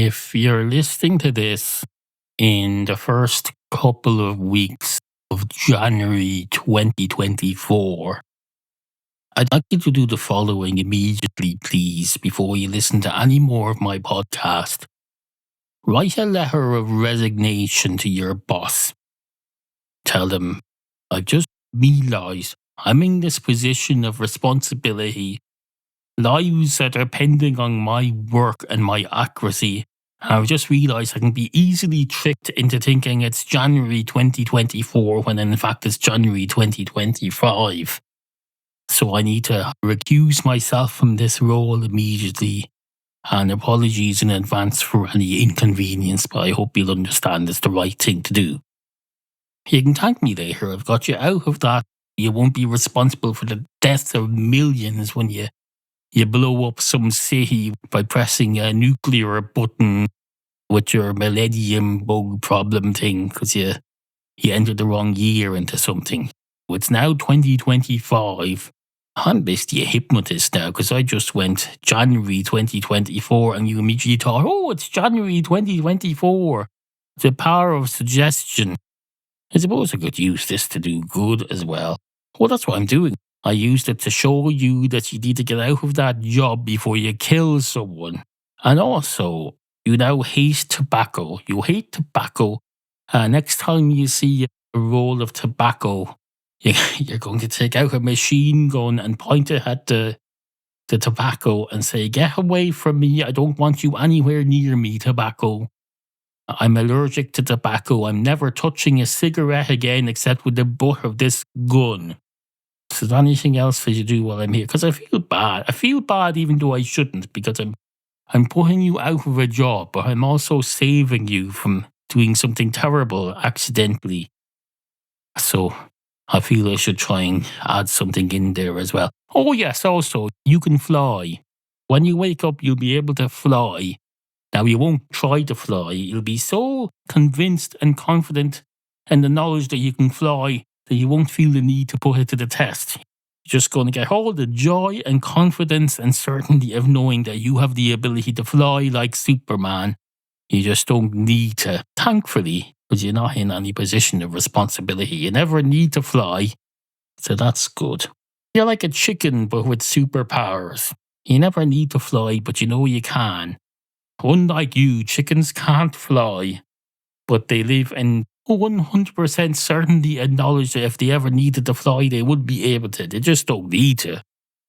If you're listening to this in the first couple of weeks of January 2024, I'd like you to do the following immediately, please, before you listen to any more of my podcast. Write a letter of resignation to your boss. Tell them, I've just realised I'm in this position of responsibility. Lives that are depending on my work and my accuracy. And I've just realised I can be easily tricked into thinking it's January 2024 when in fact it's January 2025. So I need to recuse myself from this role immediately. And apologies in advance for any inconvenience, but I hope you'll understand it's the right thing to do. You can thank me later. I've got you out of that. You won't be responsible for the deaths of millions when you blow up some city by pressing a nuclear button with your millennium bug problem thing because you entered the wrong year into something. It's now 2025. I'm basically a hypnotist now because I just went January 2024 and you immediately thought, oh, it's January 2024. The power of suggestion. I suppose I could use this to do good as well. Well, that's what I'm doing. I used it to show you that you need to get out of that job before you kill someone. And also, you now hate tobacco. You hate tobacco. Next time you see a roll of tobacco, you're going to take out a machine gun and point it at the tobacco and say, get away from me. I don't want you anywhere near me, tobacco. I'm allergic to tobacco. I'm never touching a cigarette again except with the butt of this gun. So is there anything else that you do while I'm here? Because I feel bad. I feel bad even though I shouldn't because I'm putting you out of a job, but I'm also saving you from doing something terrible accidentally. So I feel I should try and add something in there as well. Oh yes, also, you can fly. When you wake up, you'll be able to fly. Now, you won't try to fly. You'll be so convinced and confident in the knowledge that you can fly that you won't feel the need to put it to the test. You're just going to get all the joy and confidence and certainty of knowing that you have the ability to fly like Superman. You just don't need to, thankfully, because you're not in any position of responsibility. You never need to fly, so that's good. You're like a chicken, but with superpowers. You never need to fly, but you know you can. Unlike you, chickens can't fly, but they live in 100% certainty and knowledge that if they ever needed to fly, they would be able to. They just don't need to.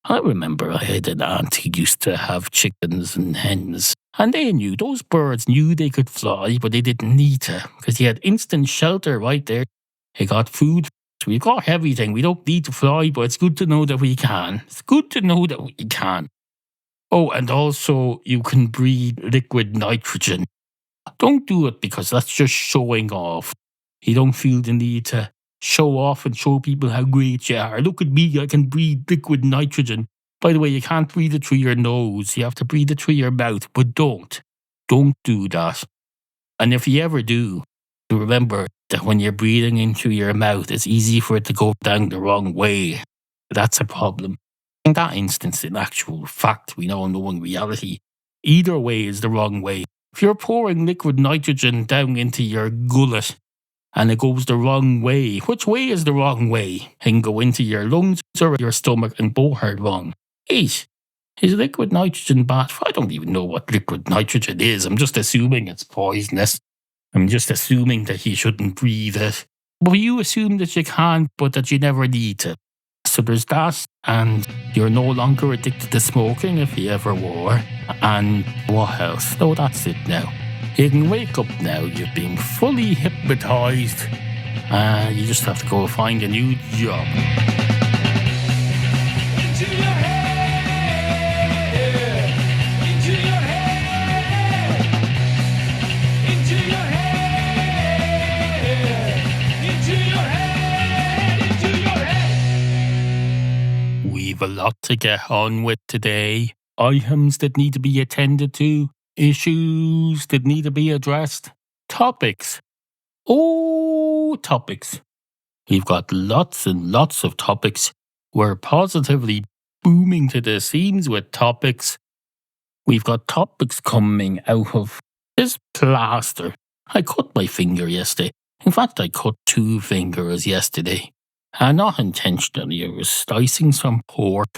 I remember I had an aunt who used to have chickens and hens, and those birds knew they could fly, but they didn't need to, because they had instant shelter right there. They got food. We've got everything. We don't need to fly, but it's good to know that we can. It's good to know that we can. Oh, and also you can breathe liquid nitrogen. Don't do it because that's just showing off. You don't feel the need to show off and show people how great you are. Look at me, I can breathe liquid nitrogen. By the way, you can't breathe it through your nose. You have to breathe it through your mouth, but don't. Don't do that. And if you ever do, remember that when you're breathing in through your mouth, it's easy for it to go down the wrong way. That's a problem. In that instance, in actual fact, we now know in reality, either way is the wrong way. If you're pouring liquid nitrogen down into your gullet and it goes the wrong way, which way is the wrong way? It can go into your lungs or your stomach and both are wrong. Is liquid nitrogen bad? I don't even know what liquid nitrogen is. I'm just assuming it's poisonous. I'm just assuming that you shouldn't breathe it. But you assume that you can, but that you never need to. So there's that, and you're no longer addicted to smoking if you ever were. And what else? No, that's it now. You can wake up now. You've been fully hypnotized. You just have to go find a new job. Into your head, into your head, into your head, into your head, into your head. We've a lot to get on with today. Items that need to be attended to. Issues that need to be addressed. Topics. Oh, topics. We've got lots and lots of topics. We're positively booming to the seams with topics. We've got topics coming out of plaster. I cut my finger yesterday. In fact, I cut 2 fingers yesterday. And not intentionally, I was slicing some pork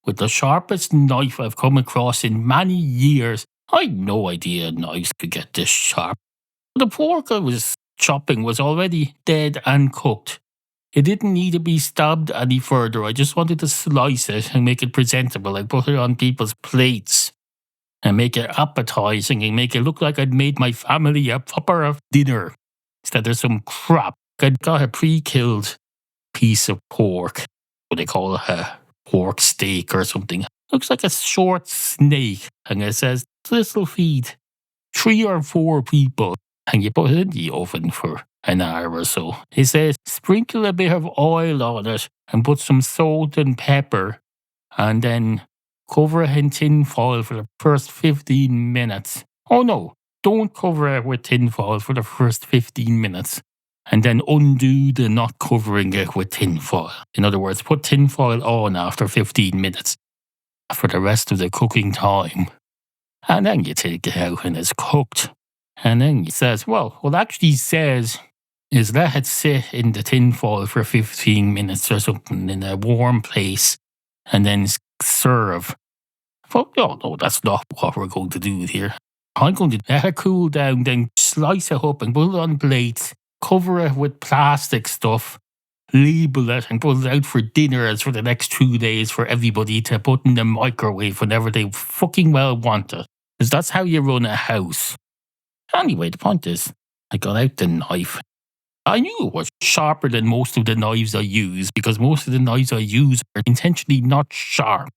with the sharpest knife I've come across in many years. I had no idea knives could get this sharp. The pork I was chopping was already dead and cooked. It didn't need to be stabbed any further. I just wanted to slice it and make it presentable. I put it on people's plates and make it appetizing and make it look like I'd made my family a proper dinner instead of some crap. I'd got a pre-killed piece of pork. What they call a pork steak or something. Looks like a short snake, and it says, "This will feed 3 or 4 people." And you put it in the oven for an hour or so. It says, sprinkle a bit of oil on it and put some salt and pepper, and then cover it in tin foil for the first 15 minutes. Oh no, don't cover it with tin foil for the first 15 minutes. And then undo the not covering it with tin foil. In other words, put tin foil on after 15 minutes for the rest of the cooking time. And then you take it out and it's cooked. And then it says, well, what it actually says is let it sit in the tin foil for 15 minutes or something in a warm place and then serve. But no, that's not what we're going to do here. I'm going to let it cool down, then slice it up and put it on plates, cover it with plastic stuff, label it and put it out for dinners for the next 2 days for everybody to put in the microwave whenever they fucking well want it. Because that's how you run a house. Anyway, the point is, I got out the knife. I knew it was sharper than most of the knives I use because most of the knives I use are intentionally not sharp.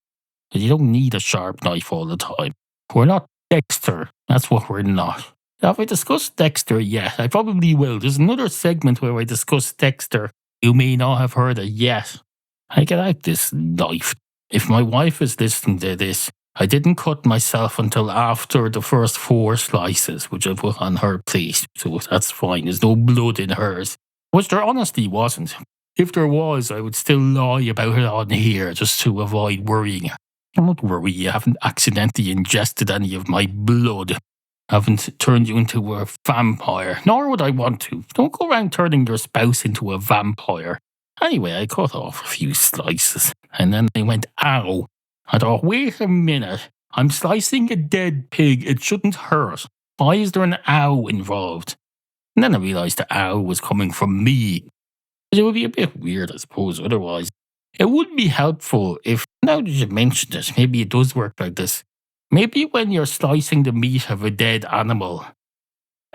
But you don't need a sharp knife all the time. We're not Dexter. That's what we're not. Have I discussed Dexter yet? I probably will. There's another segment where I discuss Dexter. You may not have heard it yet. I get out this knife. If my wife is listening to this, I didn't cut myself until after the first 4 slices, which I put on her plate, so that's fine. There's no blood in hers, which there honestly wasn't. If there was, I would still lie about it on here just to avoid worrying. Don't worry, you haven't accidentally ingested any of my blood. I haven't turned you into a vampire, nor would I want to. Don't go around turning your spouse into a vampire. Anyway, I cut off a few slices, and then I went, ow. I thought, wait a minute, I'm slicing a dead pig, it shouldn't hurt. Why is there an ow involved? And then I realised the ow was coming from me. It would be a bit weird, I suppose, otherwise. It would be helpful if, now that you mentioned it, maybe it does work like this. Maybe when you're slicing the meat of a dead animal,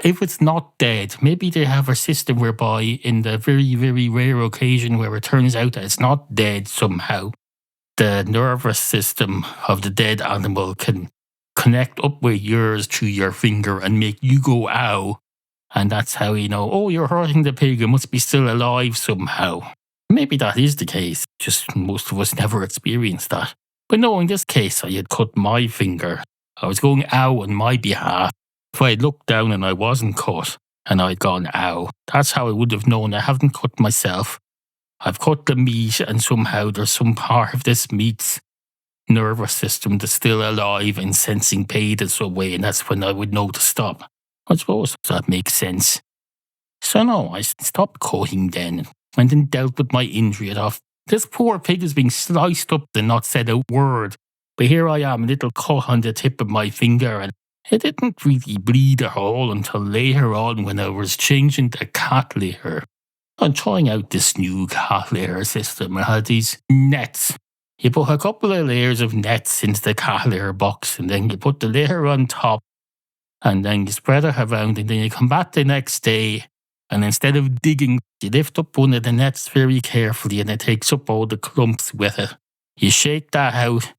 if it's not dead, maybe they have a system whereby in the very, very rare occasion where it turns out that it's not dead somehow, the nervous system of the dead animal can connect up with yours through your finger and make you go ow. And that's how you know, oh, you're hurting the pig, it must be still alive somehow. Maybe that is the case, just most of us never experience that. But no, in this case, I had cut my finger. I was going ow on my behalf. If I had looked down and I wasn't cut, and I'd gone ow, that's how I would have known I haven't cut myself. I've cut the meat and somehow there's some part of this meat's nervous system that's still alive and sensing pain in some way, and that's when I would know to stop. I suppose that makes sense. So no, I stopped cutting then, and then dealt with my injury. I thought, this poor pig is being sliced up and not said a word. But here I am, a little cut on the tip of my finger, and it didn't really bleed at all until later on when I was changing the cat litter. I'm trying out this new cat litter system. It had these nets. You put a couple of layers of nets into the cat litter box, and then you put the litter on top, and then you spread it around, and then you come back the next day, and instead of digging, you lift up one of the nets very carefully, and it takes up all the clumps with it. You shake that out.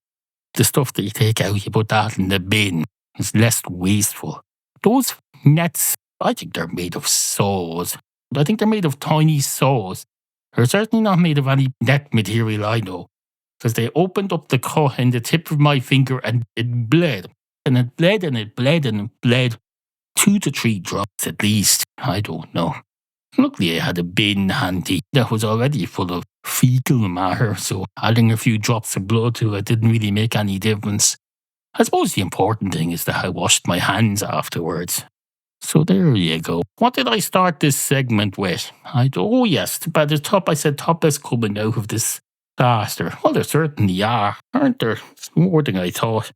The stuff that you take out, you put that in the bin. It's less wasteful. Those nets, I think they're made of saws. I think they're made of tiny saws. They're certainly not made of any net material I know, because they opened up the cut in the tip of my finger and it bled. And it bled and it bled and it bled. 2 to 3 drops at least. I don't know. Luckily I had a bin handy that was already full of fecal matter, so adding a few drops of blood to it didn't really make any difference. I suppose the important thing is that I washed my hands afterwards. So there you go. What did I start this segment with? Oh yes, by the top I said topless coming out of this plaster. Well, there certainly are, aren't there? It's more than I thought.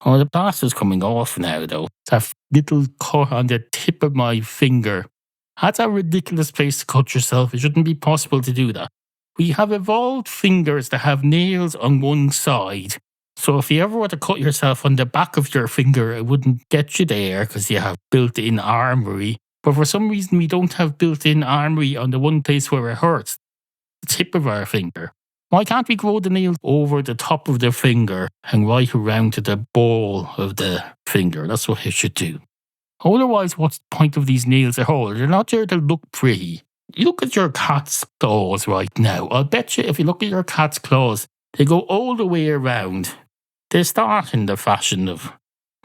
Oh, the plaster's coming off now, though. That little cut on the tip of my finger. That's a ridiculous place to cut yourself. It shouldn't be possible to do that. We have evolved fingers that have nails on one side. So if you ever were to cut yourself on the back of your finger, it wouldn't get you there because you have built-in armory. But for some reason, we don't have built-in armory on the one place where it hurts, the tip of our finger. Why can't we grow the nails over the top of the finger and right around to the ball of the finger? That's what it should do. Otherwise, what's the point of these nails at all? They're not there to look pretty. You look at your cat's claws right now. I'll bet you if you look at your cat's claws, they go all the way around. They start in the fashion of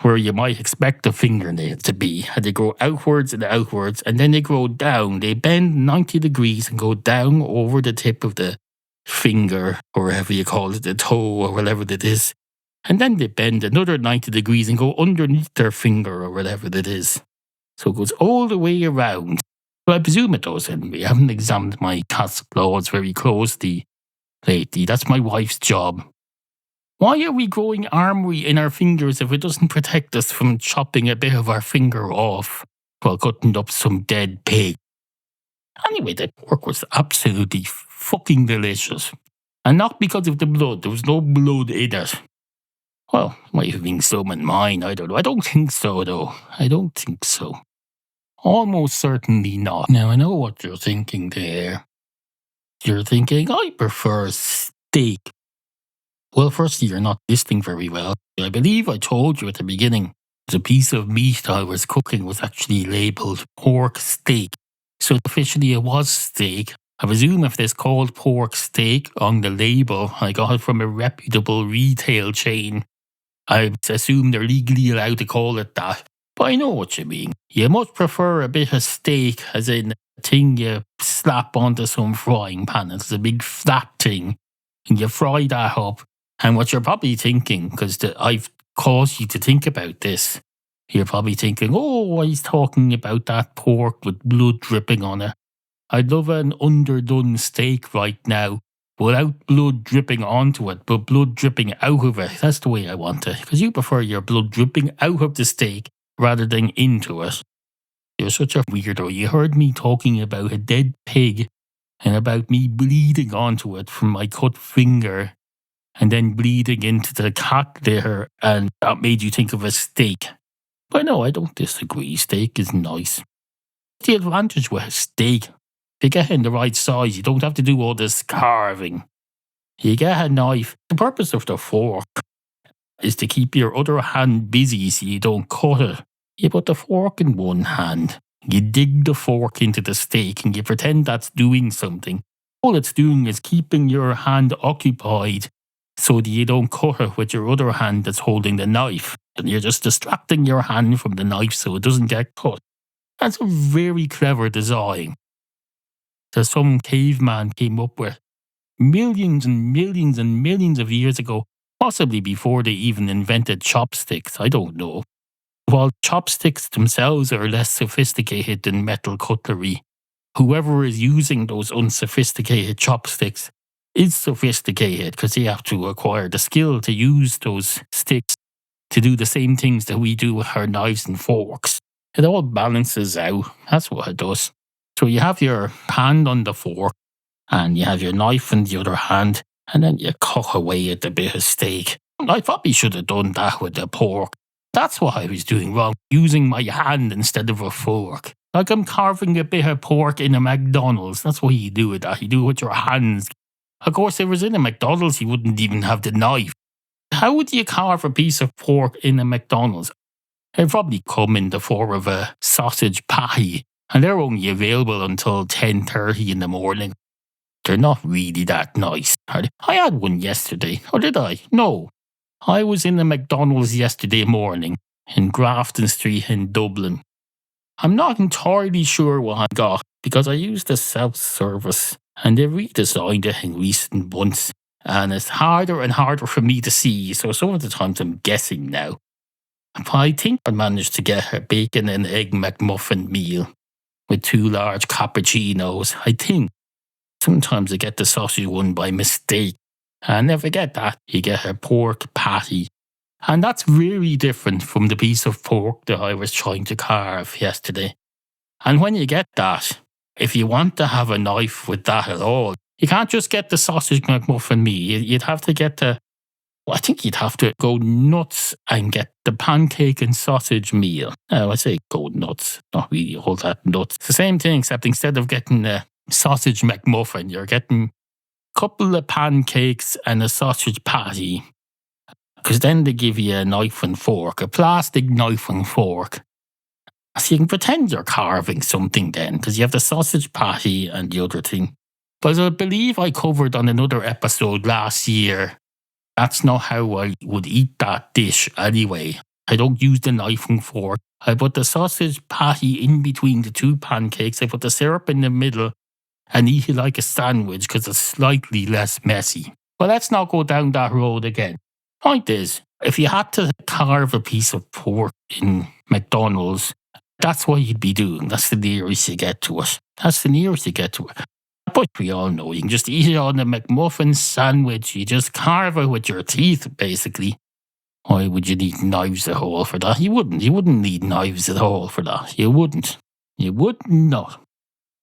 where you might expect the fingernail to be. And they go outwards, and then they grow down. They bend 90 degrees and go down over the tip of the finger, or whatever you call it, the toe, or whatever it is. And then they bend another 90 degrees and go underneath their finger, or whatever it is. So it goes all the way around. Well, I presume it does anyway. I haven't examined my cat's claws very closely lately. That's my wife's job. Why are we growing armory in our fingers if it doesn't protect us from chopping a bit of our finger off while cutting up some dead pig? Anyway, the pork was absolutely fucking delicious. And not because of the blood. There was no blood in it. Well, might have been some in mine, I don't know. I don't think so, though. I don't think so. Almost certainly not. Now, I know what you're thinking there. You're thinking, I prefer steak. Well, firstly, you're not listening very well. I believe I told you at the beginning the piece of meat I was cooking was actually labelled pork steak. So officially it was steak. I presume if there's called pork steak on the label, I got it from a reputable retail chain. I assume they're legally allowed to call it that. But I know what you mean. You must prefer a bit of steak, as in a thing you slap onto some frying pan. It's a big flat thing. And you fry that up. And what you're probably thinking, because I've caused you to think about this, you're probably thinking, oh, he's talking about that pork with blood dripping on it. I'd love an underdone steak right now, without blood dripping onto it, but blood dripping out of it. That's the way I want it, because you prefer your blood dripping out of the steak rather than into it. You're such a weirdo. You heard me talking about a dead pig and about me bleeding onto it from my cut finger and then bleeding into the cat there, and that made you think of a steak. But no, I don't disagree. Steak is nice. The advantage with a steak, if you get it in the right size, you don't have to do all this carving. You get a knife. The purpose of the fork is to keep your other hand busy so you don't cut it. You put the fork in one hand, you dig the fork into the steak and you pretend that's doing something. All it's doing is keeping your hand occupied so that you don't cut it with your other hand that's holding the knife. And you're just distracting your hand from the knife so it doesn't get cut. That's a very clever design that some caveman came up with millions and millions and millions of years ago, possibly before they even invented chopsticks. I don't know. While chopsticks themselves are less sophisticated than metal cutlery, whoever is using those unsophisticated chopsticks is sophisticated because they have to acquire the skill to use those sticks to do the same things that we do with our knives and forks. It all balances out. That's what it does. So you have your hand on the fork and you have your knife in the other hand, and then you cut away at the bit of steak. I probably should have done that with the pork. That's what I was doing wrong, using my hand instead of a fork. Like I'm carving a bit of pork in a McDonald's. That's what you do with that. You do it with your hands. Of course, if it was in a McDonald's, you wouldn't even have the knife. How would you carve a piece of pork in a McDonald's? It'd probably come in the form of a sausage patty, and they're only available until 10:30 in the morning. They're not really that nice, are they? I had one yesterday, or did I? No. I was in a McDonald's yesterday morning in Grafton Street in Dublin. I'm not entirely sure what I got because I used the self-service and they redesigned it in recent months, and it's harder and harder for me to see, so some of the times I'm guessing now. I think I managed to get a bacon and egg McMuffin meal with 2 large cappuccinos. I think sometimes I get the sausage one by mistake. I never get that. You get a pork patty. And that's very different from the piece of pork that I was trying to carve yesterday. And when you get that, if you want to have a knife with that at all, you can't just get the sausage McMuffin meal. You'd have to get I think you'd have to go nuts and get the pancake and sausage meal. Now, I say go nuts, not really all that nuts. It's the same thing, except instead of getting the sausage McMuffin, you're getting a couple of pancakes and a sausage patty. Because then they give you a knife and fork, a plastic knife and fork. So you can pretend you're carving something then, because you have the sausage patty and the other thing. But as I believe I covered on another episode last year, that's not how I would eat that dish anyway. I don't use the knife and fork. I put the sausage patty in between the 2 pancakes. I put the syrup in the middle and eat it like a sandwich because it's slightly less messy. But let's not go down that road again. Point is, if you had to carve a piece of pork in McDonald's, that's what you'd be doing. That's the nearest you get to it. That's the nearest you get to it. But we all know you can just eat it on a McMuffin sandwich. You just carve it with your teeth, basically. Why would you need knives at all for that? You wouldn't. You wouldn't need knives at all for that. You wouldn't. You would not.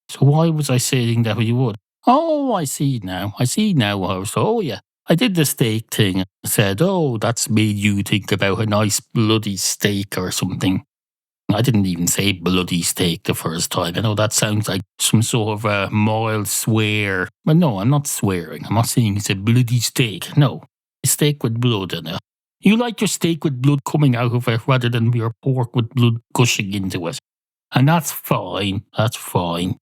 So why was I saying that you would? Oh, I see now. I see now. Oh, yeah. I did the steak thing. I said, oh, that's made you think about a nice bloody steak or something. I didn't even say bloody steak the first time. I know that sounds like some sort of a mild swear. But no, I'm not swearing. I'm not saying it's a bloody steak. No, a steak with blood in it. You like your steak with blood coming out of it rather than your pork with blood gushing into it. And that's fine. That's fine.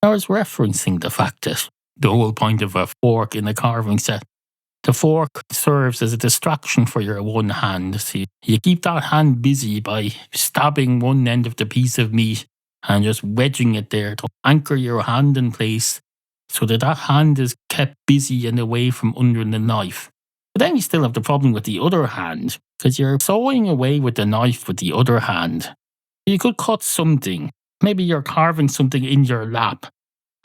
I was referencing the fact that the whole point of a fork in a carving set, the fork serves as a distraction for your one hand. So you keep that hand busy by stabbing one end of the piece of meat and just wedging it there to anchor your hand in place so that that hand is kept busy and away from under the knife. But then you still have the problem with the other hand, because you're sawing away with the knife with the other hand. You could cut something. Maybe you're carving something in your lap.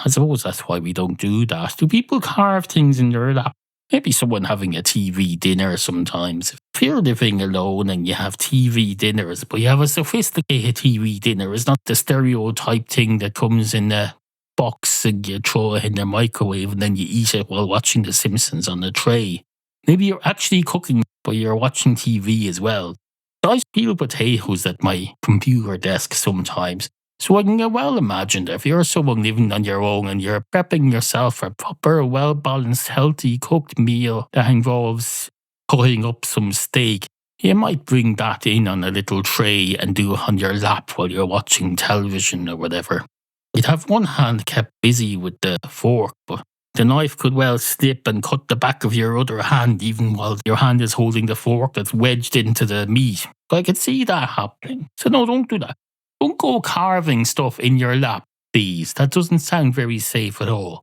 I suppose that's why we don't do that. Do people carve things in their lap? Maybe someone having a TV dinner sometimes. If you're living alone and you have TV dinners, but you have a sophisticated TV dinner, it's not the stereotype thing that comes in a box and you throw it in the microwave and then you eat it while watching The Simpsons on a tray. Maybe you're actually cooking, but you're watching TV as well. I peel potatoes at my computer desk sometimes. So I can well imagine that if you're someone living on your own and you're prepping yourself for a proper, well-balanced, healthy, cooked meal that involves cutting up some steak, you might bring that in on a little tray and do it on your lap while you're watching television or whatever. You'd have one hand kept busy with the fork, but the knife could well slip and cut the back of your other hand even while your hand is holding the fork that's wedged into the meat. I could see that happening. So no, don't do that. Don't go carving stuff in your lap, please. That doesn't sound very safe at all.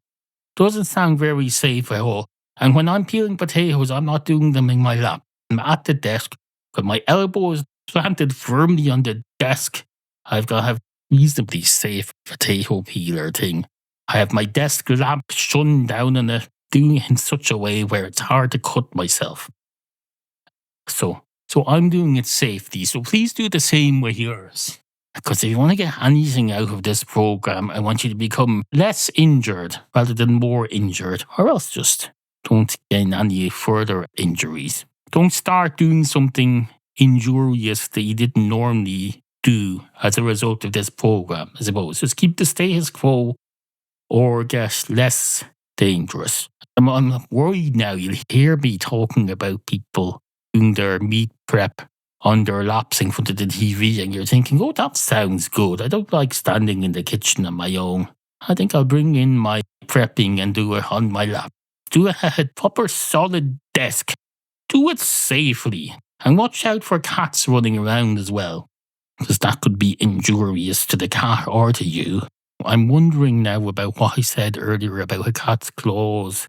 Doesn't sound very safe at all. And when I'm peeling potatoes, I'm not doing them in my lap. I'm at the desk, with my elbows planted firmly on the desk. I've got to have reasonably safe potato peeler thing. I have my desk lamp shone down on it, doing it in such a way where it's hard to cut myself. So I'm doing it safely. So please do the same with yours. Because if you want to get anything out of this program, I want you to become less injured rather than more injured, or else just don't gain any further injuries. Don't start doing something injurious that you didn't normally do as a result of this program, I suppose. Just keep the status quo or get less dangerous. I'm worried now. You'll hear me talking about people doing their meat prep on their laps in front of the TV and you're thinking, oh, that sounds good. I don't like standing in the kitchen on my own. I think I'll bring in my prepping and do it on my lap. Do it at a proper solid desk. Do it safely. And watch out for cats running around as well, because that could be injurious to the cat or to you. I'm wondering now about what I said earlier about a cat's claws.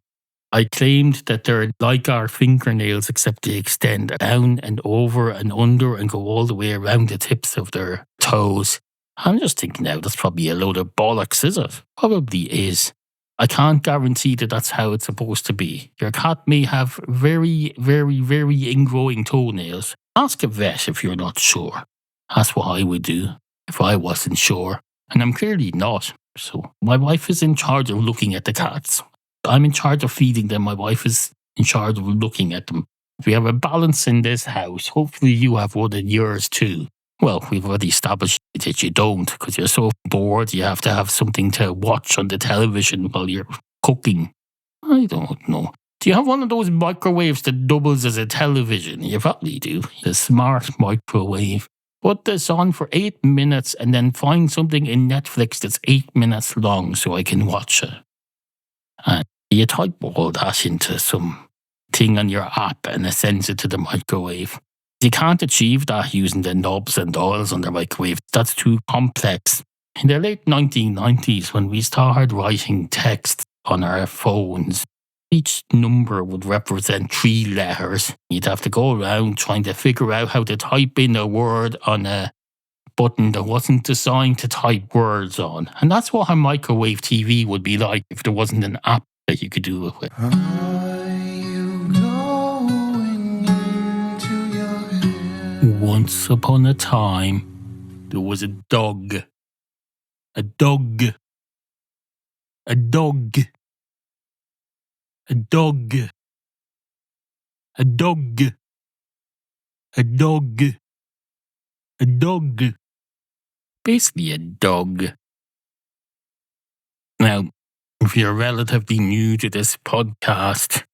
I claimed that they're like our fingernails, except they extend down and over and under and go all the way around the tips of their toes. I'm just thinking now, that's probably a load of bollocks, is it? Probably is. I can't guarantee that that's how it's supposed to be. Your cat may have very, very, very ingrowing toenails. Ask a vet if you're not sure. That's what I would do if I wasn't sure. And I'm clearly not. So my wife is in charge of looking at the cats. I'm in charge of feeding them. My wife is in charge of looking at them. We have a balance in this house. Hopefully you have one in yours too. Well, we've already established that you don't, because you're so bored you have to have something to watch on the television while you're cooking. I don't know. Do you have one of those microwaves that doubles as a television? You probably do. The smart microwave. Put this on for 8 minutes and then find something in Netflix that's 8 minutes long so I can watch it. And you type all that into some thing on your app and it sends it to the microwave. You can't achieve that using the knobs and dials on the microwave. That's too complex. In the late 1990s, when we started writing text on our phones, each number would represent 3 letters. You'd have to go around trying to figure out how to type in a word on a button that wasn't designed to type words on. And that's what a microwave TV would be like if there wasn't an app that you could do it with. Once upon a time, there was a dog. A dog. A dog. A dog. A dog. A dog. A dog. Basically a dog. Now, if you're relatively new to this podcast,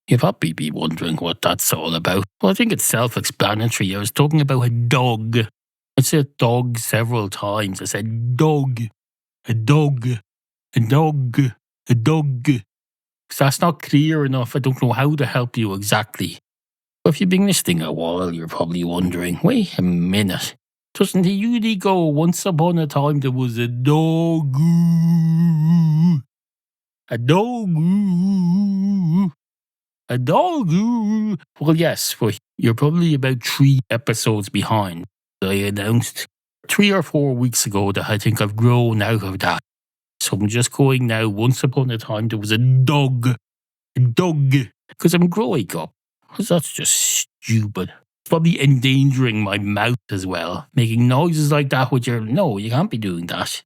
you'll probably be wondering what that's all about. Well, I think it's self-explanatory. I was talking about a dog. I said dog several times. I said dog. A dog. A dog. A dog. Because that's not clear enough. I don't know how to help you exactly. But if you've been listening a while, you're probably wondering, wait a minute. Doesn't he usually go, once upon a time there was a dog? A dog. A dog. Well, yes, but you're probably about 3 episodes behind. I announced 3 or 4 weeks ago that I think I've grown out of that. So I'm just going now, once upon a time there was a dog. A dog. Because I'm growing up. Because that's just stupid. It's probably endangering my mouth as well. Making noises like that with your... No, you can't be doing that.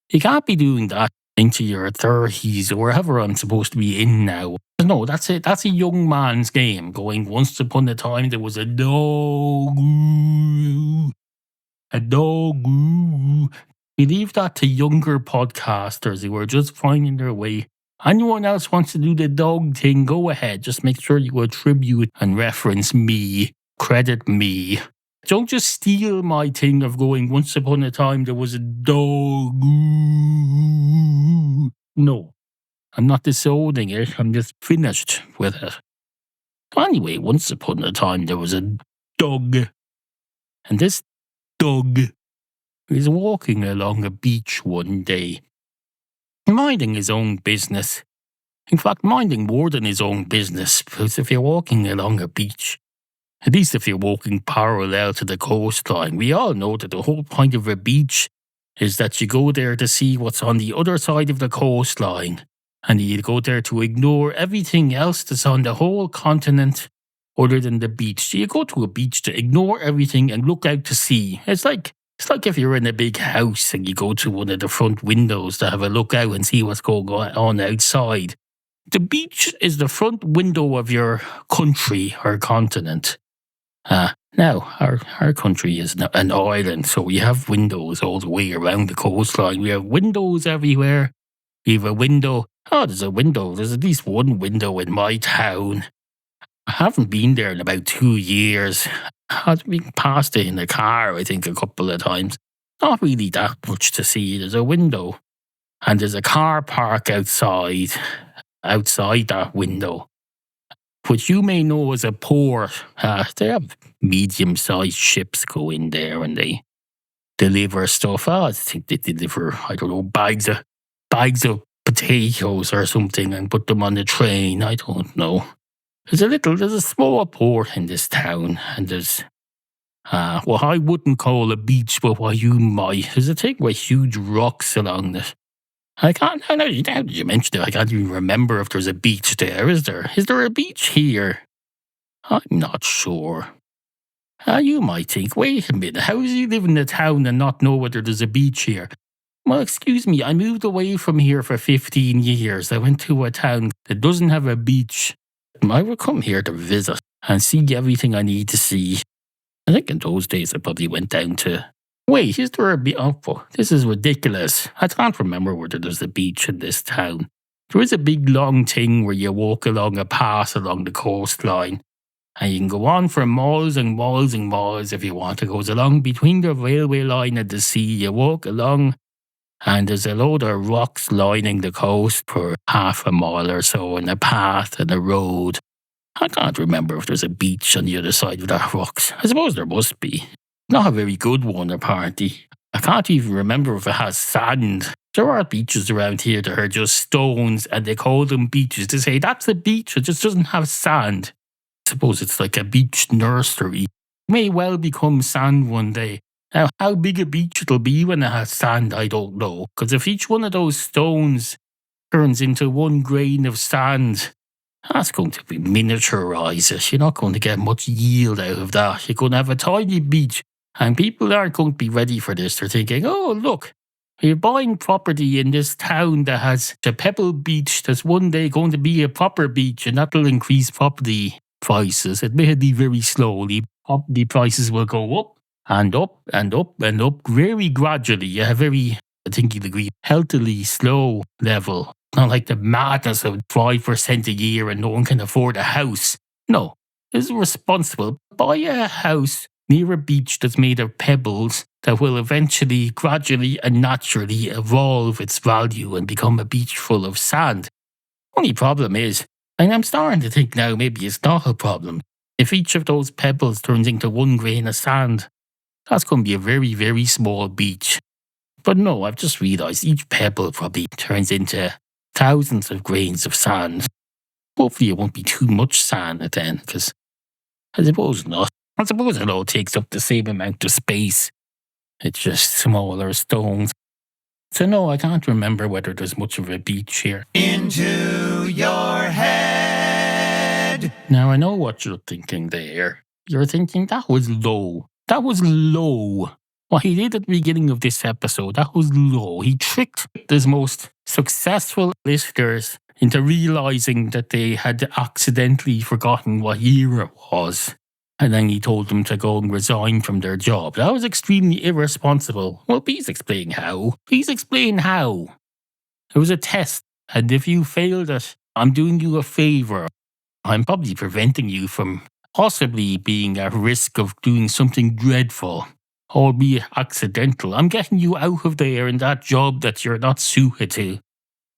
You can't be doing that into your 30s or wherever I'm supposed to be in now. No, that's it. That's a young man's game. Going, once upon a time there was a dog. A dog. We leave that to younger podcasters who are just finding their way. Anyone else wants to do the dog thing, go ahead. Just make sure you attribute and reference me. Credit me. Don't just steal my thing of going, once upon a time there was a dog. No, I'm not disowning it. I'm just finished with it. Anyway, once upon a time there was a dog. And this dog is walking along a beach one day, minding his own business. In fact, minding more than his own business, because if you're walking along a beach, at least if you're walking parallel to the coastline, we all know that the whole point of a beach is that you go there to see what's on the other side of the coastline, and you go there to ignore everything else that's on the whole continent other than the beach. So you go to a beach to ignore everything and look out to sea. It's like if you're in a big house and you go to one of the front windows to have a look out and see what's going on outside. The beach is the front window of your country or continent. Now, our country is an island, so we have windows all the way around the coastline. We have windows everywhere. We have a window. Oh, there's a window. There's at least one window in my town. I haven't been there in about 2 years. I've been past it in the car, I think, a couple of times. Not really that much to see. There's a window. And there's a car park outside that window, which you may know as a port. They have medium-sized ships go in there and they deliver stuff. I think they deliver, I don't know, bags of potatoes or something and put them on the train. I don't know. There's a small port in this town, and there's what I wouldn't call a beach, but what you might. There's a thing with huge rocks along it. I can't. Now that you mentioned it, I can't even remember if there's a beach there. Is there? Is there a beach here? I'm not sure. You might think, wait a minute, how does he live in the town and not know whether there's a beach here? Well, excuse me, I moved away from here for 15 years. I went to a town that doesn't have a beach. I would come here to visit and see everything I need to see. I think in those days I probably went down to... Wait, is there a beach? Oh, this is ridiculous. I can't remember whether there's a beach in this town. There is a big long thing where you walk along a path along the coastline. And you can go on for miles and miles and miles if you want. It goes along between the railway line and the sea. You walk along, and there's a load of rocks lining the coast for half a mile or so, and a path and a road. I can't remember if there's a beach on the other side of that rocks. I suppose there must be. Not a very good one, apparently. I can't even remember if it has sand. There are beaches around here that are just stones, and they call them beaches. They say, that's a beach, it just doesn't have sand. I suppose it's like a beach nursery. It may well become sand one day. Now, how big a beach it'll be when it has sand, I don't know. Because if each one of those stones turns into one grain of sand, that's going to be miniaturise it. You're not going to get much yield out of that. You're going to have a tiny beach, and people aren't going to be ready for this. They're thinking, oh, look, you're buying property in this town that has a pebble beach that's one day going to be a proper beach, and that'll increase property prices, admittedly very slowly. Property prices will go up and up and up and up very gradually, a very, I think you'd agree, healthily slow level. Not like the madness of 5% a year and no one can afford a house. No, it's responsible. Buy a house near a beach that's made of pebbles that will eventually, gradually and naturally evolve its value and become a beach full of sand. Only problem is, and I'm starting to think now maybe it's not a problem. If each of those pebbles turns into one grain of sand, that's going to be a very, very small beach. But no, I've just realised each pebble probably turns into thousands of grains of sand. Hopefully it won't be too much sand then, because I suppose not. I suppose it all takes up the same amount of space. It's just smaller stones. So no, I can't remember whether there's much of a beach here. Into your head. Now I know what you're thinking there. You're thinking that was low. That was low. What he did at the beginning of this episode, that was low. He tricked his most successful listeners into realising that they had accidentally forgotten what year it was. And then he told them to go and resign from their job. That was extremely irresponsible. Well, please explain how. Please explain how. It was a test, and if you failed it, I'm doing you a favour. I'm probably preventing you from possibly being at risk of doing something dreadful, albeit accidental. I'm getting you out of there in that job that you're not suited to.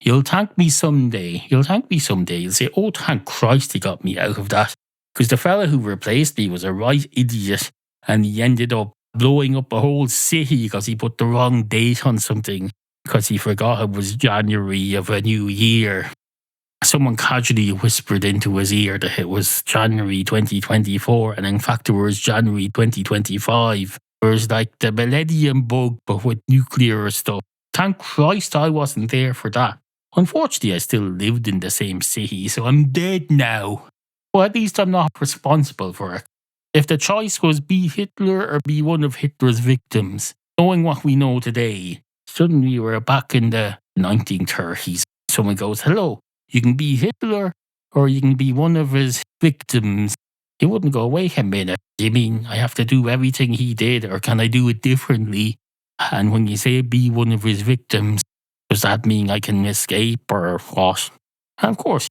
You'll thank me someday. You'll say, oh, thank Christ he got me out of that. Because the fella who replaced me was a right idiot, and he ended up blowing up a whole city because he put the wrong date on something, because he forgot it was January of a new year. Someone casually whispered into his ear that it was January 2024, and in fact it was January 2025. It was like the millennium bug, but with nuclear stuff. Thank Christ I wasn't there for that. Unfortunately, I still lived in the same city, so I'm dead now. Well, at least I'm not responsible for it. If the choice was be Hitler or be one of Hitler's victims, knowing what we know today, suddenly we're back in the 1930s. Someone goes, hello, you can be Hitler or you can be one of his victims. You wouldn't go, wait a minute, you mean I have to do everything he did, or can I do it differently? And when you say be one of his victims, does that mean I can escape or what? And of course,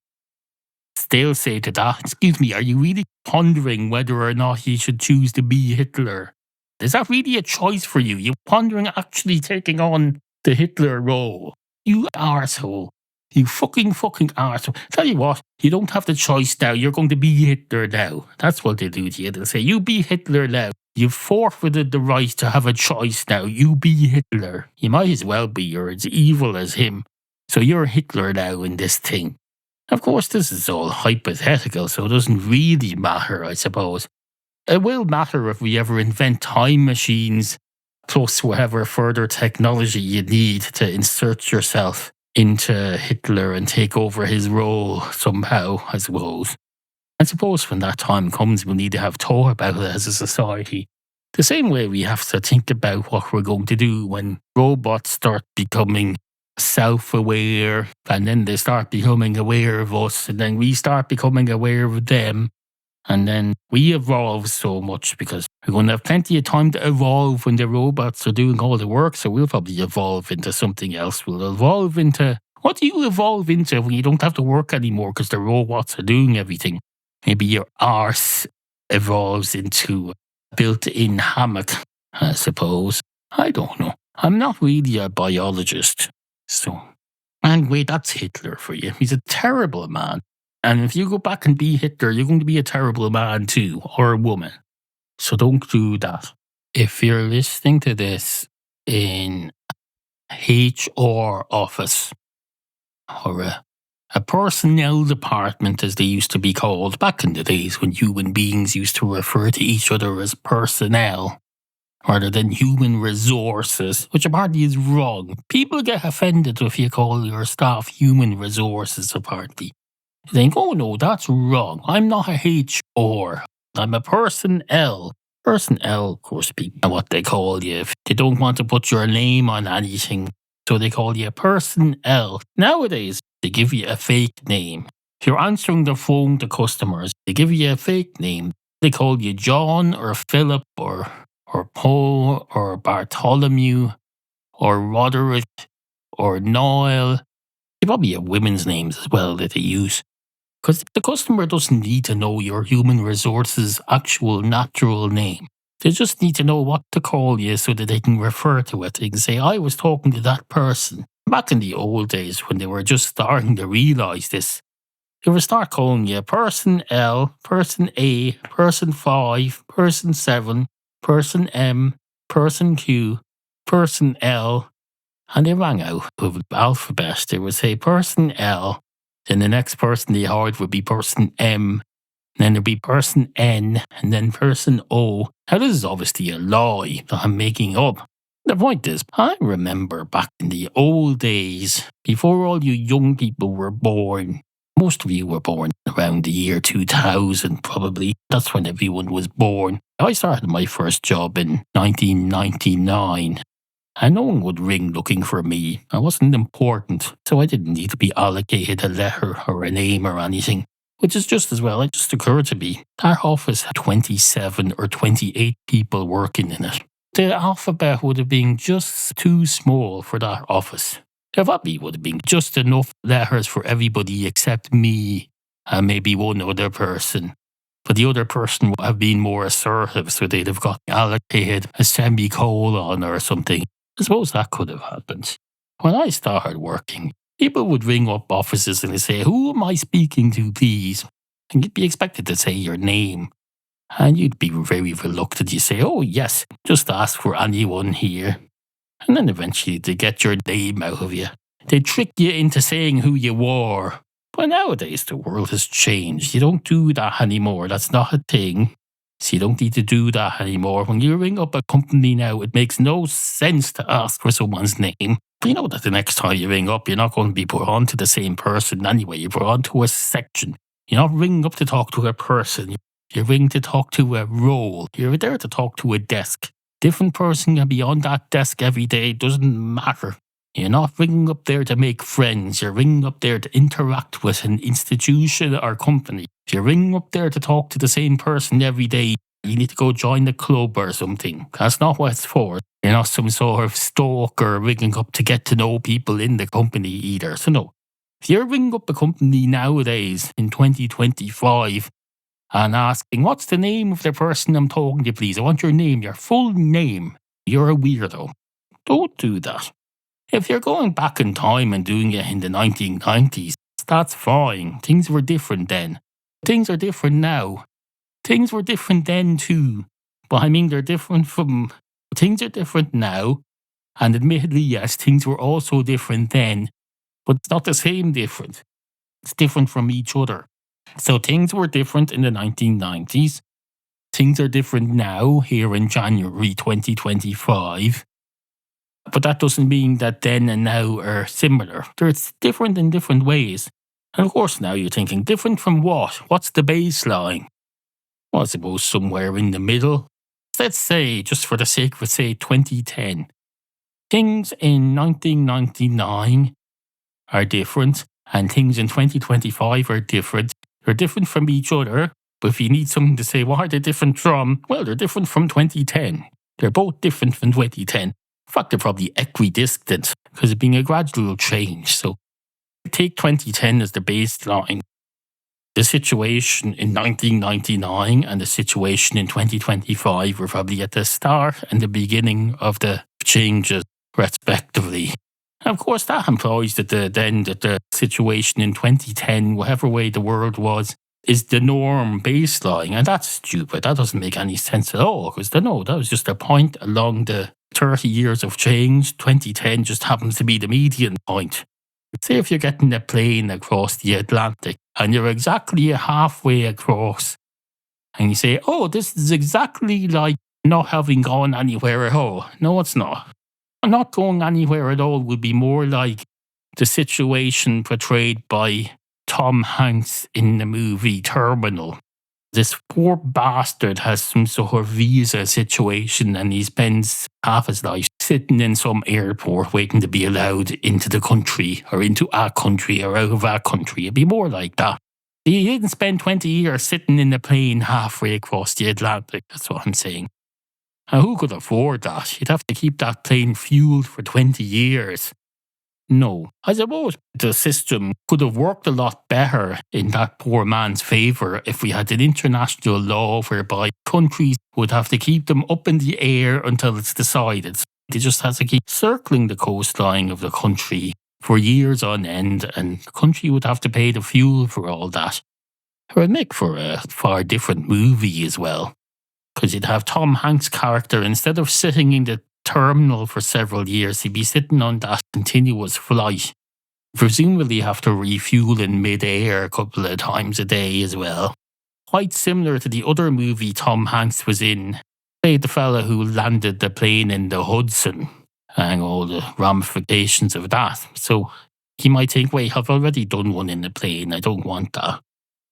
they'll say to that, excuse me, are you really pondering whether or not you should choose to be Hitler? Is that really a choice for you? You're pondering actually taking on the Hitler role? You arsehole. You fucking arsehole. Tell you what, you don't have the choice now. You're going to be Hitler now. That's what they do to you. They'll say, you be Hitler now. You've forfeited the right to have a choice now. You be Hitler. You might as well be. You're as evil as him. So you're Hitler now in this thing. Of course, this is all hypothetical, so it doesn't really matter, I suppose. It will matter if we ever invent time machines, plus whatever further technology you need to insert yourself into Hitler and take over his role somehow, I suppose. I suppose when that time comes, we'll need to have thought about it as a society. The same way we have to think about what we're going to do when robots start becoming self-aware, and then they start becoming aware of us, and then we start becoming aware of them. And then we evolve so much because we're going to have plenty of time to evolve when the robots are doing all the work. So we'll probably evolve into something else. We'll evolve into... What do you evolve into when you don't have to work anymore because the robots are doing everything? Maybe your arse evolves into a built-in hammock, I suppose. I don't know. I'm not really a biologist. So, and wait, that's Hitler for you. He's a terrible man. And if you go back and be Hitler, you're going to be a terrible man too, or a woman. So don't do that. If you're listening to this in HR office, or a personnel department as they used to be called back in the days when human beings used to refer to each other as personnel, rather than human resources, which apparently is wrong. People get offended if you call your staff human resources, apparently. They think, oh no, that's wrong. I'm not a HR. I'm a personnel. Personnel, of course, be what they call you if they don't want to put your name on anything. So they call you personnel. Nowadays, they give you a fake name. If you're answering the phone to customers, they give you a fake name. They call you John or Philip or Paul or Bartholomew or Roderick or Neal. They probably have women's names as well that they use. Because the customer doesn't need to know your human resources' actual natural name. They just need to know what to call you so that they can refer to it. They can say, I was talking to that person. Back in the old days when they were just starting to realise this, they would start calling you person L, person A, person 5, person 7, person M, person Q, person L. And they rang out with the alphabet. They would say person L. Then the next person they hired would be person M. And then there'd be person N. And then person O. Now, this is obviously a lie that I'm making up. The point is, I remember back in the old days, before all you young people were born, most of you were born around the year 2000, probably. That's when everyone was born. I started my first job in 1999. And no one would ring looking for me. I wasn't important, so I didn't need to be allocated a letter or a name or anything. Which is just as well, it just occurred to me. That office had 27 or 28 people working in it. The alphabet would have been just too small for that office. There probably would have been just enough letters for everybody except me and maybe one other person. But the other person would have been more assertive, so they'd have got allocated a semicolon or something. I suppose that could have happened. When I started working, people would ring up offices and they'd say, who am I speaking to, please? And you'd be expected to say your name. And you'd be very reluctant. You say, oh yes, just ask for anyone here. And then eventually they get your name out of you. They trick you into saying who you were. But nowadays the world has changed. You don't do that anymore. That's not a thing. So you don't need to do that anymore. When you ring up a company now, it makes no sense to ask for someone's name. You know that the next time you ring up, you're not going to be put on to the same person anyway. You're put on to a section. You're not ringing up to talk to a person. You ring to talk to a role. You're there to talk to a desk. Different person can be on that desk every day. It doesn't matter. You're not ringing up there to make friends. You're ringing up there to interact with an institution or company. If you're ringing up there to talk to the same person every day, you need to go join the club or something. That's not what it's for. You're not some sort of stalker ringing up to get to know people in the company either. So no, if you're ringing up a company nowadays in 2025 and asking, what's the name of the person I'm talking to, please? I want your name, your full name. You're a weirdo. Don't do that. If you're going back in time and doing it in the 1990s, that's fine. Things were different then. Things are different now. Things were different then too. But I mean, they're different from... Things are different now. And admittedly, yes, things were also different then. but it's not the same different. It's different from each other. So things were different in the 1990s. Things are different now, here in January 2025. But that doesn't mean that then and now are similar. They're different in different ways. And of course, now you're thinking, different from what? What's the baseline? Well, I suppose somewhere in the middle. Let's say, just for the sake of it, say 2010. Things in 1999 are different, and things in 2025 are different. They're different from each other, but if you need something to say, what are they different from? Well, they're different from 2010. They're both different from 2010. In fact, they're probably equidistant, because it's been a gradual change. So take 2010 as the baseline. The situation in 1999 and the situation in 2025 were probably at the start and the beginning of the changes, respectively. And of course, that implies that the situation in 2010, whatever way the world was, is the norm baseline. And that's stupid. That doesn't make any sense at all, because that was just a point along the 30 years of change. 2010 just happens to be the median point. Say if you're getting a plane across the Atlantic and you're exactly halfway across and you say, oh, this is exactly like not having gone anywhere at all. No, it's not. Not going anywhere at all would be more like the situation portrayed by Tom Hanks in the movie Terminal. This poor bastard has some sort of visa situation and he spends half his life sitting in some airport waiting to be allowed into the country or into our country or out of our country. It'd be more like that. He didn't spend 20 years sitting in a plane halfway across the Atlantic. That's what I'm saying. And who could afford that? You'd have to keep that plane fueled for 20 years. No, I suppose the system could have worked a lot better in that poor man's favour if we had an international law whereby countries would have to keep them up in the air until it's decided. They just have to keep circling the coastline of the country for years on end, and the country would have to pay the fuel for all that. It would make for a far different movie as well, because you'd have Tom Hanks' character, instead of sitting in the terminal for several years, he'd be sitting on that continuous flight. Presumably have to refuel in mid-air a couple of times a day as well. Quite similar to the other movie Tom Hanks was in, played the fella who landed the plane in the Hudson and all the ramifications of that. So you might think, wait, I've already done one in the plane, I don't want that.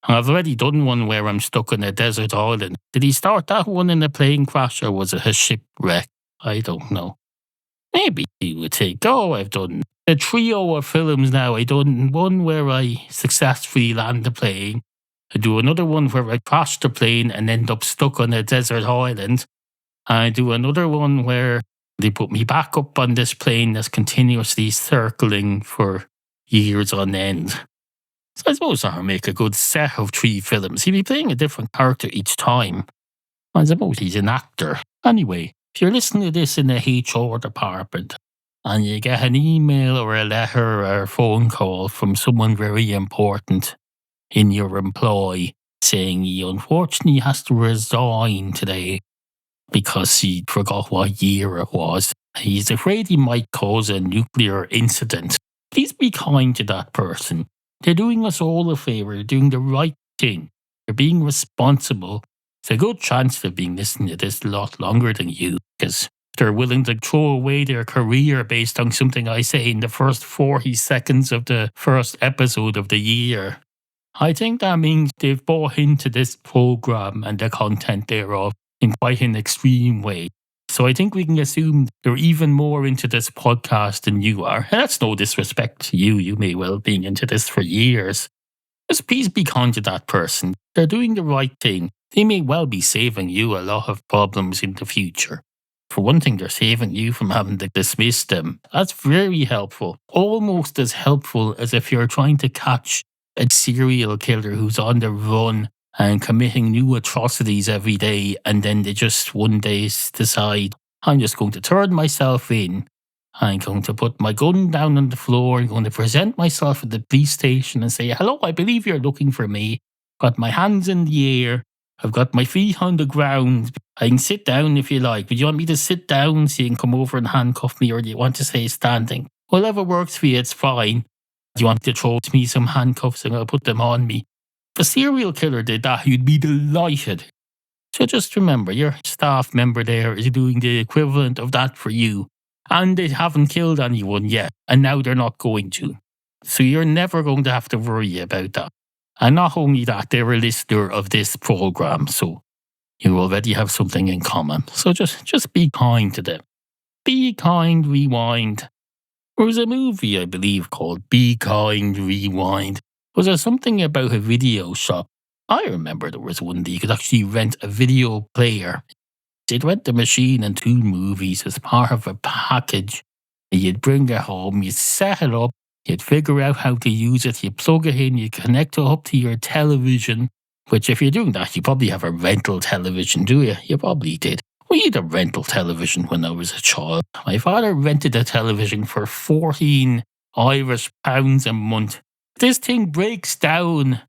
And I've already done one where I'm stuck on a desert island. Did he start that one in a plane crash or was it a shipwreck? I don't know. Maybe he would say, oh, I've done a trio of films now. I done one where I successfully land the plane. I do another one where I crash the plane and end up stuck on a desert island. I do another one where they put me back up on this plane that's continuously circling for years on end. So I suppose I'll make a good set of 3 films. He'd be playing a different character each time. I suppose he's an actor. Anyway, if you're listening to this in the HR department and you get an email or a letter or a phone call from someone very important in your employ saying he unfortunately has to resign today because he forgot what year it was, he's afraid he might cause a nuclear incident, please be kind to that person. They're doing us all a favour. They're doing the right thing. They're being responsible. It's a good chance they've been listening to this a lot longer than you, because they're willing to throw away their career based on something I say in the first 40 seconds of the first episode of the year. I think that means they've bought into this programme and the content thereof in quite an extreme way. So I think we can assume they're even more into this podcast than you are. And that's no disrespect to you. You may well be into this for years. Just please be kind to that person. They're doing the right thing. They may well be saving you a lot of problems in the future. For one thing, they're saving you from having to dismiss them. That's very helpful. Almost as helpful as if you're trying to catch a serial killer who's on the run and committing new atrocities every day, and then they just one day decide, I'm just going to turn myself in. I'm going to put my gun down on the floor. I'm going to present myself at the police station and say, hello, I believe you're looking for me. Got my hands in the air. I've got my feet on the ground. I can sit down if you like. But you want me to sit down so you can come over and handcuff me, or do you want to say standing? Whatever works for you, it's fine. Do you want to throw me some handcuffs and I'll put them on me? If a serial killer did that, you'd be delighted. So just remember, your staff member there is doing the equivalent of that for you. And they haven't killed anyone yet, and now they're not going to. So you're never going to have to worry about that. And not only that, they're a listener of this program, so you already have something in common. So just be kind to them. Be Kind, Rewind. There was a movie, I believe, called Be Kind, Rewind. Was there something about a video shop? I remember there was one that you could actually rent a video player. You'd rent the machine and 2 movies as part of a package. You'd bring it home, you'd set it up, you'd figure out how to use it, you plug it in, you connect it up to your television, which if you're doing that, you probably have a rental television, do you? You probably did. We had a rental television when I was a child. My father rented a television for 14 Irish pounds a month. This thing breaks down.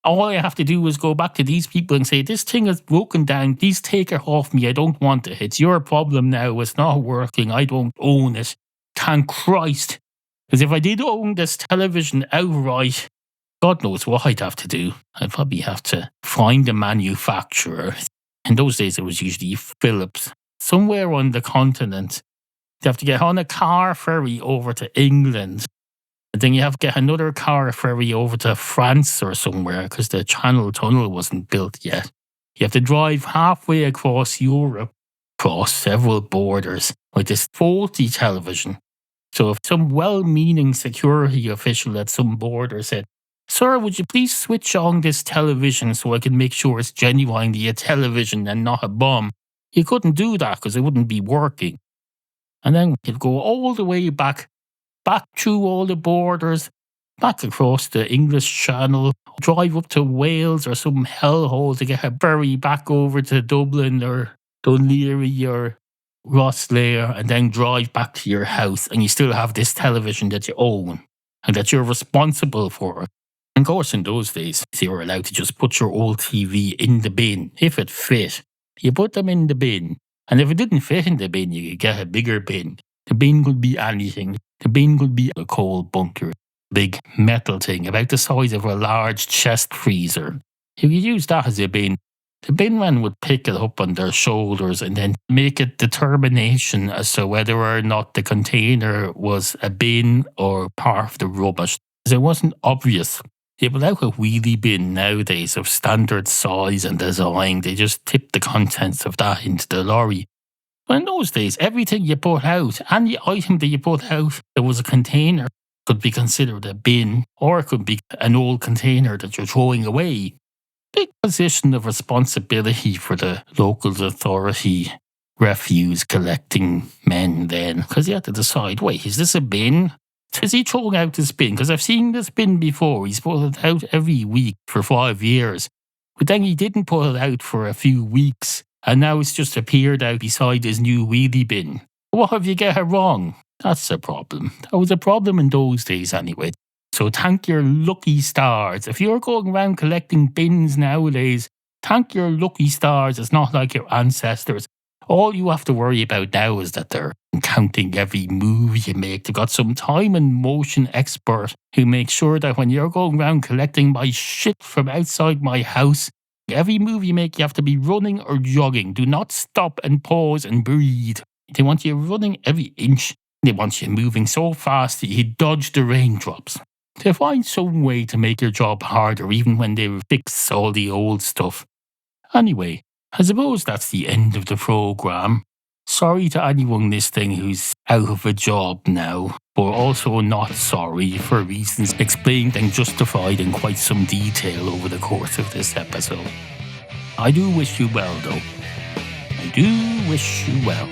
All I have to do is go back to these people and say, this thing is broken down. Please take it off me. I don't want it. It's your problem now. It's not working. I don't own it. Thank Christ. Because if I did own this television outright, God knows what I'd have to do. I'd probably have to find a manufacturer. In those days, it was usually Philips. Somewhere on the continent, you have to get on a car ferry over to England. And then you have to get another car ferry over to France or somewhere because the Channel Tunnel wasn't built yet. You have to drive halfway across Europe, cross several borders with this faulty television. So if some well-meaning security official at some border said, "Sir, would you please switch on this television so I can make sure it's genuinely a television and not a bomb?" You couldn't do that because it wouldn't be working. And then you'd go all the way back through all the borders, back across the English Channel, drive up to Wales or some hellhole to get a ferry back over to Dublin or Dunleary or Rosslare, and then drive back to your house, and you still have this television that you own and that you're responsible for. And of course, in those days, you were allowed to just put your old TV in the bin if it fit. You put them in the bin, and if it didn't fit in the bin, you could get a bigger bin. The bin could be anything. The bin could be a coal bunker, big metal thing about the size of a large chest freezer. You could use that as a bin. The bin man would pick it up on their shoulders and then make a determination as to whether or not the container was a bin or part of the rubbish. Because it wasn't obvious. They put out a wheelie bin nowadays of standard size and design. They just tip the contents of that into the lorry. But in those days, everything you put out, any item that you put out that was a container, could be considered a bin, or it could be an old container that you're throwing away. Big position of responsibility for the local authority refuse collecting men then, because you had to decide, wait, is this a bin? Is he throwing out this bin? Because I've seen this bin before. He's put it out every week for 5 years. But then he didn't put it out for a few weeks. And now it's just appeared out beside his new wheelie bin. What have you got wrong? That's a problem. That was a problem in those days anyway. So thank your lucky stars. If you're going around collecting bins nowadays, thank your lucky stars. It's not like your ancestors. All you have to worry about now is that they're counting every move you make. They've got some time and motion expert who makes sure that when you're going around collecting my shit from outside my house, every move you make, you have to be running or jogging. Do not stop and pause and breathe. They want you running every inch. They want you moving so fast that you dodge the raindrops. They find some way to make your job harder, even when they fix all the old stuff. Anyway, I suppose that's the end of the programme. Sorry to anyone listening who's out of a job now, but also not sorry for reasons explained and justified in quite some detail over the course of this episode. I do wish you well, though. I do wish you well.